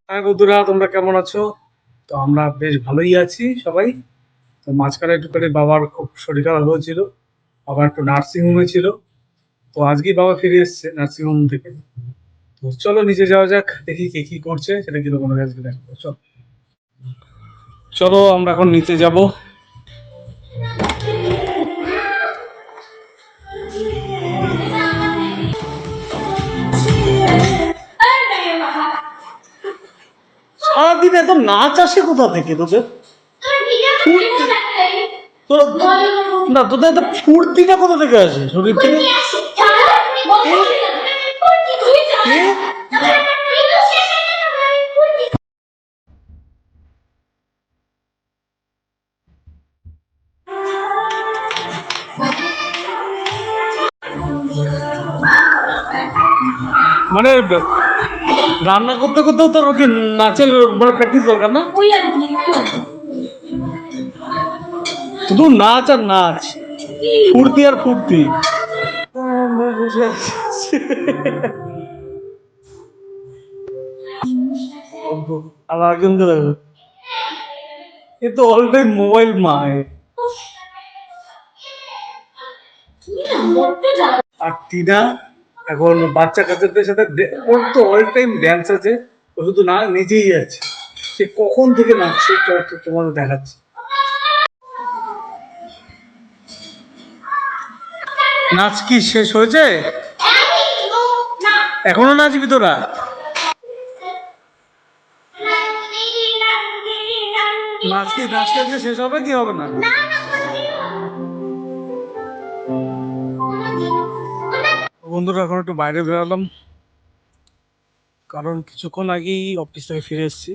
হ্যাঁ বন্ধুরা, তোমরা কেমন আছো? তো আমরা বেশ ভালোই আছি সবাই। তো মাঝখানে একটুখানি বাবার খুব শরীর খারাপ হয়েছিল, বাবা একটু নার্সিং হোমে ছিল। তো আজকেই বাবা ফিরে এসেছে নার্সিং হোম থেকে। তো চলো নিচে যাওয়া যাক, দেখি কে কি করছে সেটা কিন্তু কোনো আজকে দেখবো। চলো চলো আমরা এখন নিচে যাব। সারাদিন এত নাচ আসে কোথা থেকে তোদের? তোরা না, তোদের এত ফুর্তিটা কোথা থেকে আসে শরীর থেকে? এ? মানে রান্না করতে করতেও তোর ওকে নাচের মানে প্র্যাকটিস দরকার না? শুধু নাচ আর নাচ, ফুর্তি আর ফুর্তি। আর একজনকে দেখো, এ তো অল টাইম মোবাইল মায়। আর টিনা এখন বাচ্চা কাচ্চাদের সাথে ওর তো অল টাইম ড্যান্স আছে। ও শুধু না নিজেই আছে, সে কখন থেকে নাচছে তোমাদের দেখাচ্ছে। নাচ কি শেষ হয়েছে? এখনো নাচবি তোরা? নাচ কি নাচতে শেষ হবে কি হবে না? বন্ধুরা এখন একটু বাইরে বেরোলাম, কারণ কিছুক্ষণ আগেই অফিস থেকে ফিরে এসেছি।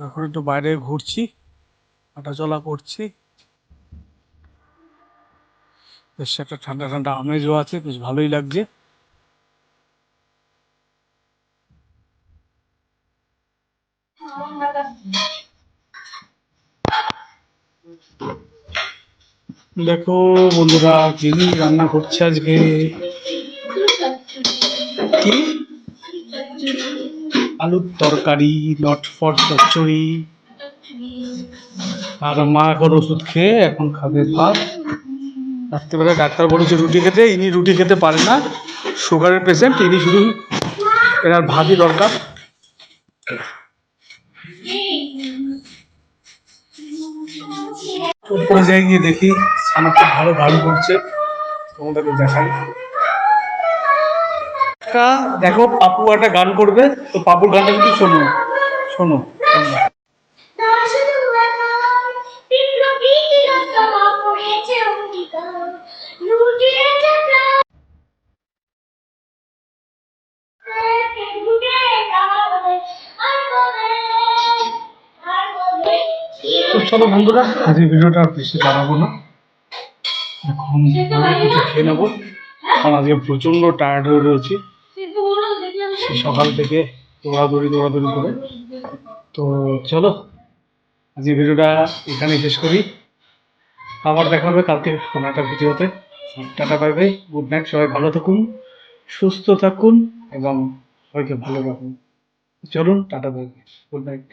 এখন একটু বাইরে ঘুরছি, হাঁটাচলা করছি। বেশ একটা ঠান্ডা ঠান্ডা আমেজও আছে, বেশ ভালোই লাগছে। দেখো বন্ধুরা, যিনি রান্না করছে আজকে, কি আলুর তরকারি, লটফট চচ্চড়ি। আর মা এখন ওষুধ খেয়ে এখন খাবে ভাত। রাত্রিবেলা ডাক্তার বলেছে রুটি খেতে, ইনি রুটি খেতে পারে না, সুগারের পেশেন্ট, ইনি শুধু এনার ভাতই দরকার। উপরে যাই গিয়ে দেখি আমার খুব ভালো গান করছে, তোমাদেরকে দেখাই। দেখো পাপু একটা গান করবে, তো পাপুর গানটা কিন্তু শোনো, শোনো তোমরা। তো চলো বন্ধুরা, আজকে ভিডিওটা আর বেশি বাড়াবো না, এখন কিছু খেয়ে নেবো, কারণ আজকে প্রচন্ড টায়ার্ড হয়ে রয়েছি সকাল থেকে দৌড়াদৌড়ি দৌড়াদৌড়ি করে। তো চলো আজকে ভিডিওটা এখানে শেষ করি, আবার দেখা হবে কালকে কোনো একটা ভিডিওতে। Tata bye bye, good night, সবাই ভালো থাকুন, সুস্থ থাকুন এবং সবাইকে ভালো রাখুন। চলুন tata bye bye, good night.